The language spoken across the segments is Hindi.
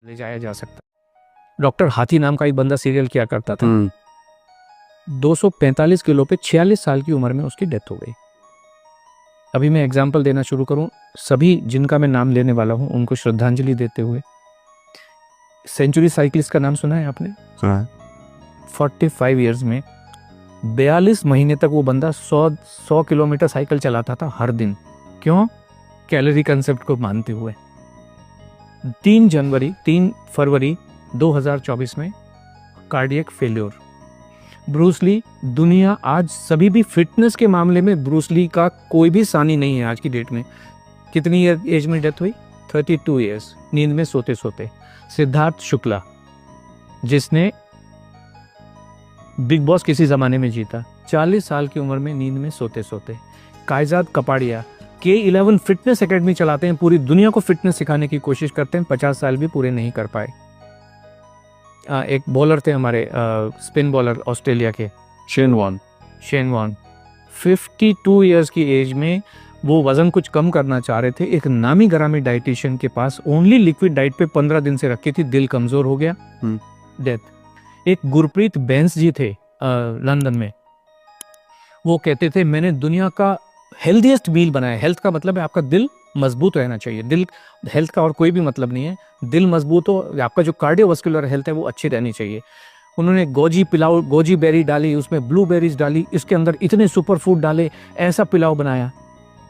ले जाया जा सकता। डॉक्टर हाथी नाम का एक बंदा सीरियल किया करता था। 245 किलो पे 46 साल की उम्र में उसकी डेथ हो गई। अभी मैं एग्जाम्पल देना शुरू करूं, सभी जिनका मैं नाम लेने वाला हूं उनको श्रद्धांजलि देते हुए। सेंचुरी साइकिलिस्ट का नाम सुना है आपने? सुना है। 45 इयर्स में 42 महीने तक वो बंदा 100 किलोमीटर साइकिल चलाता था हर दिन। क्यों? कैलोरी कंसेप्ट को मानते हुए। 3 फरवरी 2024 में कार्डियक फेल्योर। ब्रूस ली, दुनिया आज सभी भी फिटनेस के मामले में ब्रूस ली का कोई भी सानी नहीं है आज की डेट में। कितनी एज में डेथ हुई? 32 इयर्स, नींद में सोते सोते। सिद्धार्थ शुक्ला, जिसने बिग बॉस किसी जमाने में जीता, 40 साल की उम्र में नींद में सोते सोते। कायजाद कपाड़िया K11 फिटनेस एकेडमी चलाते हैं, पूरी दुनिया को फिटनेस सिखाने की कोशिश करते हैं, 50 साल भी पूरे नहीं कर पाए। एक बॉलर थे हमारे, स्पिन बॉलर ऑस्ट्रेलिया के, शेन वॉर्न 52 इयर्स की एज में वो वजन कुछ कम करना चाह रहे थे। एक नामी गरामी डाइटिशियन के पास ओनली लिक्विड डाइट पे 15 दिन से रखी थी, दिल कमजोर हो गया, डेथ। एक गुरप्रीत बैंस जी थे लंदन में, वो कहते थे मैंने दुनिया का हेल्दीएस्ट मील बनाया। हेल्थ का मतलब है आपका दिल मजबूत रहना चाहिए। दिल, हेल्थ का और कोई भी मतलब नहीं है। दिल मजबूत हो, आपका जो कार्डियोवास्कुलर हेल्थ है वो अच्छी रहनी चाहिए। उन्होंने गोजी बेरी डाली, उसमें ब्लूबेरीज डाली, इसके अंदर इतने सुपर फूड डाले, ऐसा पिलाव बनाया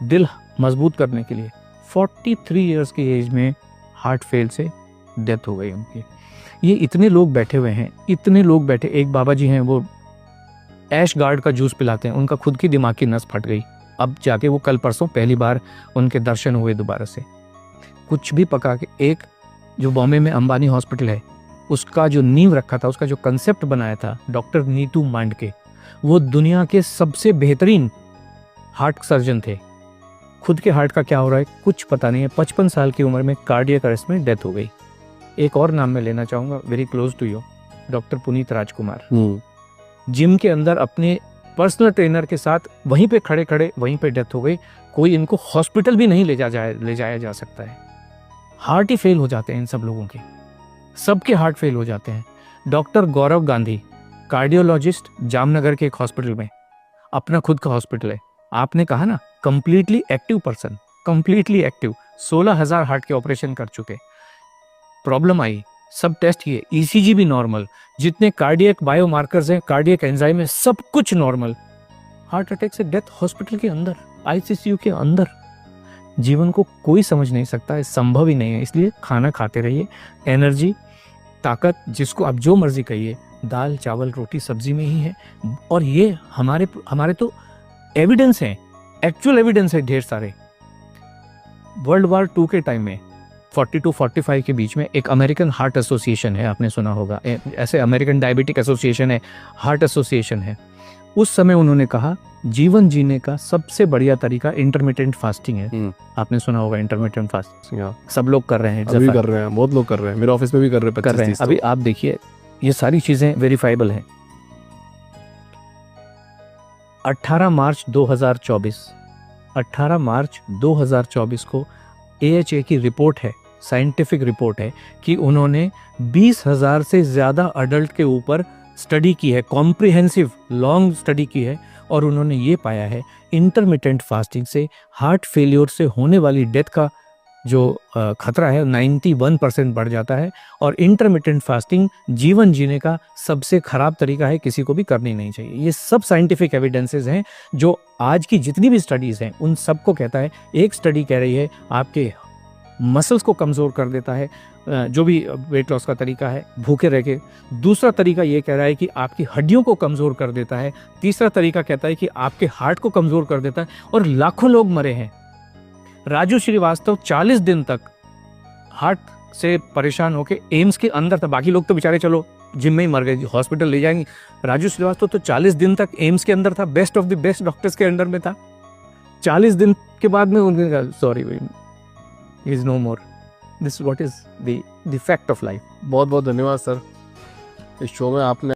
दिल मजबूत करने के लिए। 43 इयर्स की एज में हार्ट फेल से डेथ हो गई उनकी। ये इतने लोग बैठे हुए हैं, इतने लोग बैठे। एक बाबा जी हैं, वो ऐश गार्ड का जूस पिलाते हैं, उनका खुद की दिमाग की नस फट गई। अब जाके वो कल परसों पहली बार उनके दर्शन हुए दोबारा से। कुछ भी पका के, एक जो बॉम्बे में अंबानी हॉस्पिटल है, उसका जो नींव रखा था, उसका जो कंसेप्ट बनाया था डॉक्टर नीतू मांडके, वो दुनिया के सबसे बेहतरीन हार्ट सर्जन थे। खुद के हार्ट का क्या हो रहा है कुछ पता नहीं है। 55 साल की उम्र में कार्डियक अरेस्ट में डेथ हो गई। एक और नाम मैं लेना चाहूँगा, very close to you, doctor Puneet Rajkumar. Gym के अंदर अपने पर्सनल ट्रेनर के साथ वहीं पे खड़े खड़े वहीं पे डेथ हो गई। कोई इनको हॉस्पिटल भी नहीं ले जाया जा सकता है। हार्ट ही फेल हो जाते हैं इन सब लोगों के, सबके हार्ट फेल हो जाते हैं। डॉक्टर गौरव गांधी, कार्डियोलॉजिस्ट, जामनगर के एक हॉस्पिटल में, अपना खुद का हॉस्पिटल है। आपने कहा ना, completely active person, completely active, 16,000 heart के ऑपरेशन कर चुके। प्रॉब्लम आई, सब टेस्ट किए, ECG भी नॉर्मल, जितने कार्डियक बायोमार्कर्स हैं, कार्डियक एंजाइम है, सब कुछ नॉर्मल। हार्ट अटैक से डेथ हॉस्पिटल के अंदर, ICU के अंदर। जीवन को कोई समझ नहीं सकता है, संभव ही नहीं है। इसलिए खाना खाते रहिए, एनर्जी, ताकत, जिसको आप जो मर्जी कहिए, दाल चावल रोटी सब्जी में ही है। और ये हमारे तो एविडेंस हैं, एक्चुअल एविडेंस है ढेर सारे। वर्ल्ड वॉर 2 के टाइम में 42-45 के बीच में एक अमेरिकन हार्ट एसोसिएशन है, आपने सुना होगा, ऐसे अमेरिकन डायबिटिक एसोसिएशन है, हार्ट एसोसिएशन है। उस समय उन्होंने कहा जीवन जीने का सबसे बढ़िया तरीका इंटरमिटेंट फास्टिंग है। आपने सुना होगा इंटरमिटेंट फास्टिंग, सब लोग कर रहे हैं, अभी कर रहे हैं, बहुत लोग कर रहे हैं, मेरे ऑफिस में भी कर रहे हैं। अभी आप देखिए, ये सारी चीजें वेरीफाइबल हैं। 18 मार्च 2024 को AHA की रिपोर्ट है, साइंटिफिक रिपोर्ट है, कि उन्होंने 20,000 से ज़्यादा अडल्ट के ऊपर स्टडी की है, कॉम्प्रिहेंसिव लॉन्ग स्टडी की है, और उन्होंने ये पाया है इंटरमिटेंट फास्टिंग से हार्ट फेलियर से होने वाली डेथ का जो खतरा है 91% बढ़ जाता है। और इंटरमिटेंट फास्टिंग जीवन जीने का सबसे खराब तरीका है, किसी को भी करनी नहीं चाहिए। ये सब साइंटिफिक एविडेंसेस हैं, जो आज की जितनी भी स्टडीज़ हैं उन सबको कहता है। एक स्टडी कह रही है आपके मसल्स को कमज़ोर कर देता है, जो भी वेट लॉस का तरीका है, भूखे रह के। दूसरा तरीका ये कह रहा है कि आपकी हड्डियों को कमज़ोर कर देता है। तीसरा तरीका कहता है कि आपके हार्ट को कमज़ोर कर देता है। और लाखों लोग मरे हैं। राजू श्रीवास्तव 40 दिन तक हार्ट से परेशान होकर एम्स के अंदर था। बाकी लोग तो बेचारे चलो जिम में ही मर गए, हॉस्पिटल ले जाएंगे। राजू श्रीवास्तव तो 40 दिन तक एम्स के अंदर था, best of the best doctors के अंडर में था। 40 दिन के बाद में उन्होंने कहा sorry, is no more. This what is the fact of life. बहुत बहुत धन्यवाद सर, इस शो में आपने